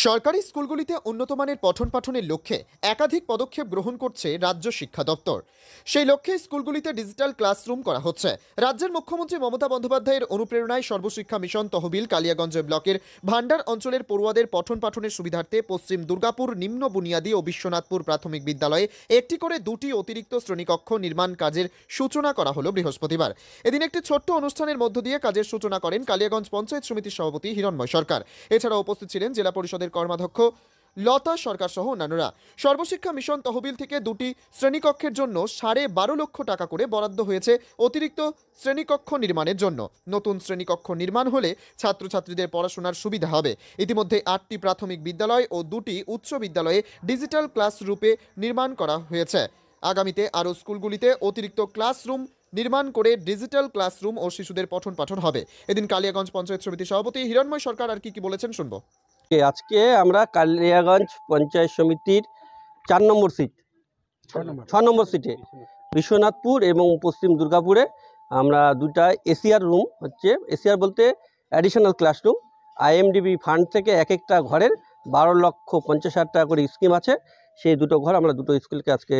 সরকারি স্কুলগুলিতে উন্নতমানের পঠন পাঠনের লক্ষ্যে একাধিক পদক্ষেপ গ্রহণ করছে রাজ্য শিক্ষা দপ্তর। সেই লক্ষ্যে স্কুলগুলিতে ডিজিটাল ক্লাসরুম করা হচ্ছে। রাজ্যের মুখ্যমন্ত্রী মমতা বন্দ্যোপাধ্যায়ের অনুপ্রেরণায় সর্বশিক্ষা মিশন তহবিল কালিয়াগঞ্জ ব্লকের ভান্ডার অঞ্চলের পড়ুয়াদের পঠন পাঠনের সুবিধার্থে পশ্চিম দুর্গাপুর নিম্ন বুনিয়াদী ও বিশ্বনাথপুর প্রাথমিক বিদ্যালয়ে একটি করে 2টি অতিরিক্ত শ্রেণীকক্ষ নির্মাণ কাজের সূচনা করা হলো বৃহস্পতিবার। এদিন একটি ছোট্ট অনুষ্ঠানের মধ্য দিয়ে কাজের সূচনা করেন কালিয়াগঞ্জ পঞ্চায়েত সমিতির সভাপতি হিরণময় সরকার। এছাড়া উপস্থিত ছিলেন জেলা পরিষদের কর্মাধ্যক্ষ লতা সরকার সহ অন্যান্যরা। সর্বশিক্ষা মিশন তহবিল থেকে 2টি শ্রেণীকক্ষের জন্য 12.5 লক্ষ টাকা করে বরাদ্দ হয়েছে অতিরিক্ত শ্রেণীকক্ষ নির্মাণের জন্য। নতুন শ্রেণীকক্ষ নির্মাণ হলে ছাত্রছাত্রীদের পড়াশোনার সুবিধা হবে। ইতিমধ্যে 8টি প্রাথমিক বিদ্যালয় ও 2টি উচ্চ বিদ্যালয়ে ডিজিটাল ক্লাসরুমে নির্মাণ করা হয়েছে। আগামীতে আরও স্কুলগুলিতে অতিরিক্ত ক্লাসরুম নির্মাণ করে ডিজিটাল ক্লাসরুম ও শিশুদের পঠন পাঠন হবে। এদিন কালিয়াগঞ্জ পঞ্চায়েত সমিতির সভাপতি হিরণময় সরকার আর কি বলেছেন শুনবো। আজকে আমরা কালিয়াগঞ্জ পঞ্চায়েত সমিতির 6 নম্বর সিটে বিশ্বনাথপুর এবং পশ্চিম দুর্গাপুরে আমরা 2টা এসিআর রুম হচ্ছে, এসিআর বলতে অ্যাডিশনাল ক্লাসরুম, আইএমডিবি ফান্ড থেকে এক একটা ঘরের 12,50,000 টাকা করে স্কিম আছে। সেই 2টো ঘর আমরা 2টো স্কুলকে আজকে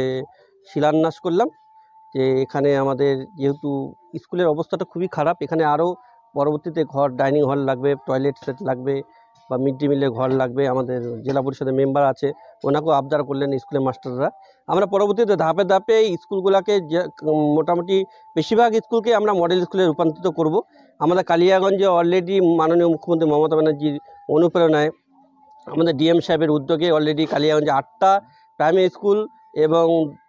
শিলান্যাস করলাম। যে এখানে আমাদের যেহেতু স্কুলের অবস্থাটা খুবই খারাপ, এখানে আরও পরবর্তীতে ঘর, ডাইনিং হল লাগবে, টয়লেট সেট লাগবে বা মিড ডে মিলের ঘর লাগবে। আমাদের জেলা পরিষদের মেম্বার আছে, ওনাকেও আবদার করলেন স্কুলের মাস্টাররা। আমরা পরবর্তীতে ধাপে ধাপে স্কুলগুলোকে মোটামুটি বেশিরভাগ স্কুলকে আমরা মডেল স্কুলে রূপান্তরিত করব। আমাদের কালিয়াগঞ্জে অলরেডি মাননীয় মুখ্যমন্ত্রী মমতা ব্যানার্জির অনুপ্রেরণায় আমাদের ডিএম সাহেবের উদ্যোগে অলরেডি কালিয়াগঞ্জে 8টা প্রাইমারি স্কুল এবং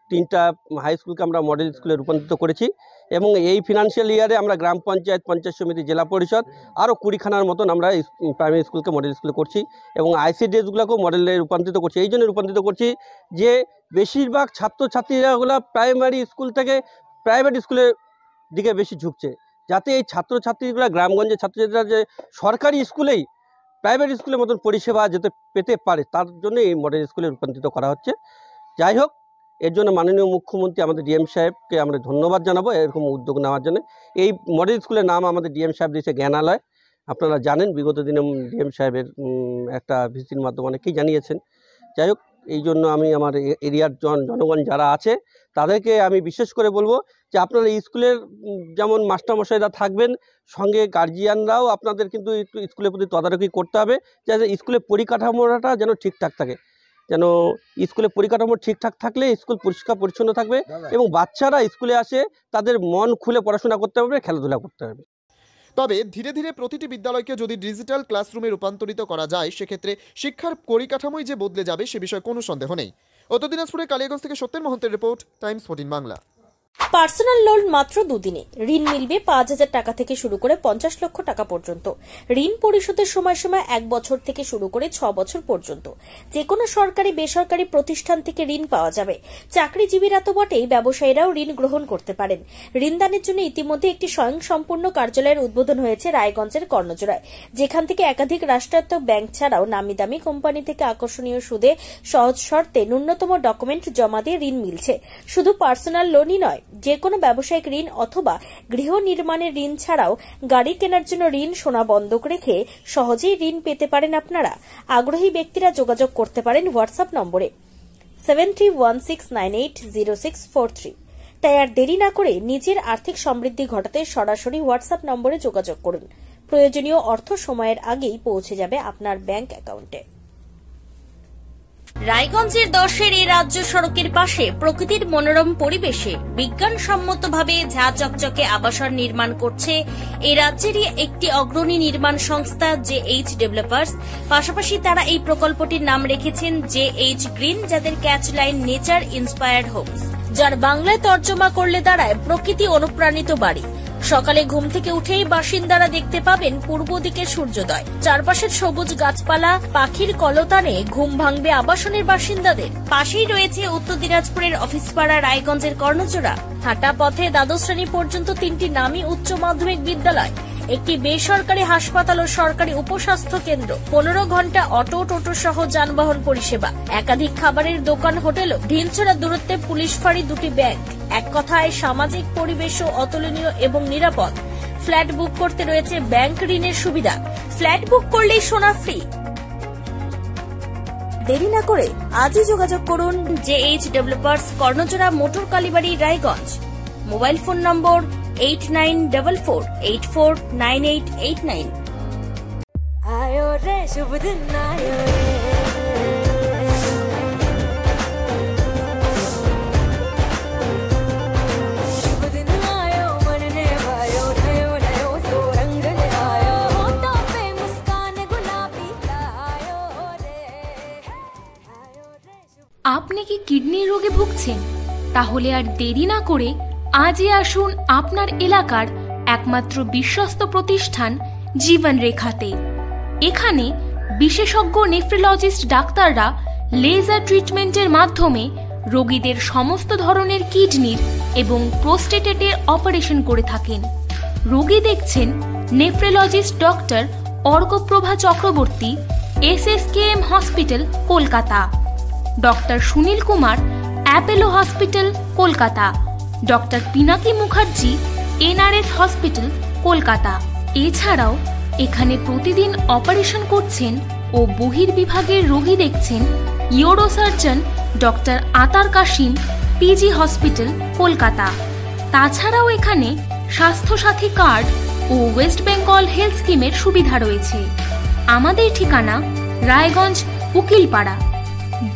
3টা হাই স্কুলকে আমরা মডেল স্কুলে রূপান্তরিত করেছি। এবং এই ফিনান্সিয়াল ইয়ারে আমরা গ্রাম পঞ্চায়েত, পঞ্চায়েত সমিতি, জেলা পরিষদ আরও 20খানার মতন আমরা প্রাইমারি স্কুলকে মডেল স্কুলে করছি এবং আইসিডিএসগুলোকেও মডেলে রূপান্তরিত করছি। এই জন্য রূপান্তরিত করছি যে বেশিরভাগ ছাত্রছাত্রীরাগুলো প্রাইমারি স্কুল থেকে প্রাইভেট স্কুলের দিকে বেশি ঝুঁকছে, যাতে এই ছাত্রছাত্রীগুলো গ্রামগঞ্জের ছাত্রছাত্রীরা যে সরকারি স্কুলেই প্রাইভেট স্কুলের মতন পরিষেবা যেতে পেতে পারে, তার জন্য এই মডেল স্কুলে রূপান্তরিত করা হচ্ছে। যাই হোক, এর জন্য মাননীয় মুখ্যমন্ত্রী আমাদের ডিএম সাহেবকে আমরা ধন্যবাদ জানাবো এরকম উদ্যোগ নেওয়ার জন্য। এই মডেল স্কুলের নাম আমাদের ডিএম সাহেব দিয়েছে জ্ঞানালয়। আপনারা জানেন বিগত দিনে ডিএম সাহেবের একটা ভিজিটির মাধ্যমে অনেকেই জানিয়েছেন। যাই হোক, এই জন্য আমি আমার এরিয়ার জনগণ যারা আছে তাদেরকে আমি বিশেষ করে বলবো যে আপনারা স্কুলের যেমন মাস্টারমশাইরা থাকবেন, সঙ্গে গার্জিয়ানরাও আপনাদের কিন্তু একটু স্কুলের প্রতি তদারকি করতে হবে, যাতে স্কুলের পরিকাঠামোটা যেন ঠিকঠাক থাকে। যেন স্কুলে পরিকাঠামো ঠিকঠাক থাকলে স্কুল পরিষ্কার পরিচ্ছন্ন থাকবে এবং বাচ্চারা স্কুলে আসে তাদের মন খুলে পড়াশোনা করতে পারবে, খেলাধুলা করতে পারবে। তবে ধীরে ধীরে প্রতিটি বিদ্যালয়কে যদি ডিজিটাল ক্লাসরুমে রূপান্তরিত করা যায়, সেক্ষেত্রে শিক্ষার পরিকাঠামোই যে বদলে যাবে সে বিষয়ে কোনো সন্দেহ নেই। উত্তর দিনাজপুরে কালিয়াগঞ্জ থেকে সত্যেন মহন্তের report, Times 14 Bangla. Personal loan মাত্র 2 দিনে ঋণ মিলবে 5,000 টাকা থেকে শুরু করে 50 লক্ষ টাকা পর্যন্ত। ঋণ পরিশোধের সময়সীমা 1 বছর থেকে শুরু করে 6 বছর পর্যন্ত। যে কোনো সরকারি বেসরকারি প্রতিষ্ঠান থেকে ঋণ পাওয়া যাবে। চাকরিজীবীরা তো বটেই, ব্যবসায়ীরাও ঋণ গ্রহণ করতে পারেন। ঋণদানের জন্য ইতিমধ্যে একটি স্বয়ংসম্পূর্ণ কার্যালয়ের উদ্বোধন হয়েছে রায়গঞ্জের কর্ণজোড়ায়, যেখান থেকে একাধিক রাষ্ট্রায়ত্ত ব্যাংক ছাড়াও নামি দামি কোম্পানি থেকে আকর্ষণীয় সুদে সহজ শর্তে ন্যূনতম ডকুমেন্ট জমা দিয়ে ঋণ মিলছে। শুধু পার্সোনাল লোনই নয়, যে কোনো ব্যবসায়িক ঋণ অথবা গৃহ নির্মাণের ঋণ ছাড়াও গাড়ি কেনার জন্য ঋণ, সোনা বন্ধক রেখে সহজেই ঋণ পেতে পারেন আপনারা। আগ্রহী ব্যক্তিরা যোগাযোগ করতে পারেন হোয়াটসঅ্যাপ নম্বরে 7316980643। তাই আর দেরি না করে নিজের আর্থিক সমৃদ্ধি ঘটাতে সরাসরি হোয়াটসঅ্যাপ নম্বরে যোগাযোগ করুন। প্রয়োজনীয় অর্থ সময়ের আগেই পৌঁছে যাবে আপনার ব্যাংক অ্যাকাউন্টে। রায়গঞ্জের 10-এর এই রাজ্য সড়কের পাশে প্রকৃতির মনোরম পরিবেশে বিজ্ঞানসম্মতভাবে ঝা চকচকে আবাসন নির্মাণ করছে এই রাজ্যেরই একটি অগ্রণী নির্মাণ সংস্থা JH ডেভেলপার্স। পাশাপাশি তারা এই প্রকল্পটির নাম রেখেছেন JH গ্রিন, যাদের catch line nature inspired homes, যার বাংলায় তর্জমা করলে দাঁড়ায় প্রকৃতি অনুপ্রাণিত বাড়ি। সকালে ঘুম থেকে উঠেই বাসিন্দারা দেখতে পাবেন পূর্ব দিকে সূর্যোদয়। চারপাশের সবুজ গাছপালা, পাখির কলতানে ঘুম ভাঙবে আবাসনের বাসিন্দাদের। পাশেই রয়েছে উত্তর দিনাজপুরের অফিসপাড়া রায়গঞ্জের কর্ণজোড়া। হাঁটা পথে দ্বাদশ শ্রেণী পর্যন্ত 3টি নামী উচ্চ মাধ্যমিক বিদ্যালয়, একটি বেসরকারি হাসপাতাল ও সরকারি উপস্বাস্থ্য কেন্দ্র, 15 ঘন্টা অটো, টোটো সহ যানবাহন পরিষেবা, একাধিক খাবারের দোকান, হোটেল, ঢিলছড়া দূরত্বে পুলিশ ফাঁড়ি, 2টি ব্যাংক। এক কথায় সামাজিক পরিবেশও অতুলনীয় এবং নিরাপদ। ফ্ল্যাট বুক করতে রয়েছে ব্যাংক ঋণের সুবিধা। ফ্ল্যাট বুক করলেই সোনা ফ্রি। দেরি না করে আজই যোগাযোগ করুন JH developers, Karnajora, motor Kalibari, Raiganj. Mobile phone number 8944849889। आयो रे शुभ दिन आयो रे, शुभ दिन आयो मन ने भायो, नयो नयो सो रंग ले आयो, होठों पे मुस्कान गुलाबी आयो रे, आयो रे शुभ। আপনি কি কিডনির রোগে ভুগছেন? তাহলে আর দেরি না করে আজই আসুন আপনার এলাকার একমাত্র বিশ্বস্ত প্রতিষ্ঠান জীবন রেখাতে। এখানে বিশেষজ্ঞ নেফ্রোলজিস্ট ডাক্তাররা লেজার ট্রিটমেন্টের মাধ্যমে রোগীদের সমস্ত ধরনের কিডনির এবং প্রোস্টেটেটের অপারেশন করে থাকেন। রোগী দেখছেন nephrologist doctor Arkaprava Chakraborty, SSKM hospital, Kolkata. Doctor Sunil Kumar, Apollo hospital, Kolkata. Doctor Pinaki Mukherjee, NRS hospital, Kolkata. এছাড়াও এখানে প্রতিদিন অপারেশন করছেন ও বহির্বিভাগের রোগী দেখছেন ইউরোসার্জন ডক্টর আতার কাশিম, PG হসপিটাল, কলকাতা। তাছাড়াও এখানে স্বাস্থ্যসাথী কার্ড ও ওয়েস্ট বেঙ্গল হেলথ স্কিমের সুবিধা রয়েছে। আমাদের ঠিকানা রায়গঞ্জ, উকিলপাড়া।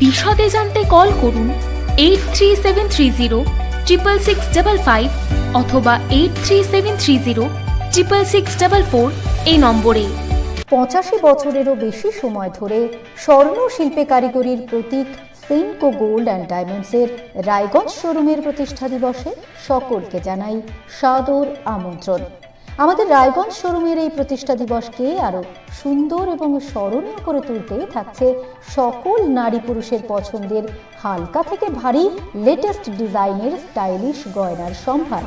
বিশদে জানতে কল করুন 8373066655 অথবা 8373066644 এই নম্বরে। 85 বছরেরও বেশি সময় ধরে স্বর্ণ শিল্পে কারিগরির প্রতীক সেনকো গোল্ড অ্যান্ড ডায়মন্ডসের রায়গঞ্জ শোরুমের প্রতিষ্ঠা দিবসে সকলকে জানাই সাদর আমন্ত্রণ। আমাদের রায়গঞ্জ শোরুমের এই প্রতিষ্ঠা দিবসকে আরো সুন্দর এবং স্মরণীয় করে তুলতে থাকছে সকল নারী পুরুষের পছন্দের হালকা থেকে ভারী লেটেস্ট ডিজাইনের স্টাইলিশ গয়নার সম্ভার,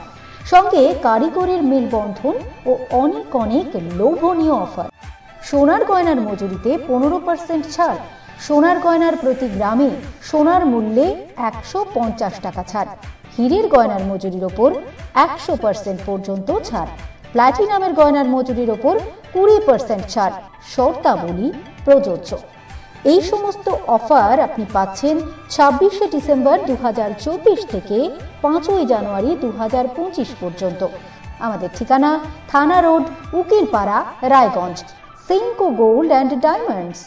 সঙ্গে কারিগরের মেলবন্ধন ও অনেক অনেক লোভনীয় অফার। সোনার গয়নার মজুরিতে 15% ছাড়, সোনার গয়নার প্রতি গ্রামে সোনার মূল্যে 150 টাকা ছাড়, হীরের গয়নার মজুরির ওপর 100% পর্যন্ত ছাড়, প্ল্যাটিনামের গয়নার মজুরির ওপর 20% ছাড়, শর্তাবলী প্রযোজ্য। এই সমস্ত অফার আপনি পাচ্ছেন 26শে ডিসেম্বর 2024 থেকে 5ই জানুয়ারি 2025 পর্যন্ত। আমাদের ঠিকানা থানা road, Ukilpara, Raiganj. Senco gold and diamonds.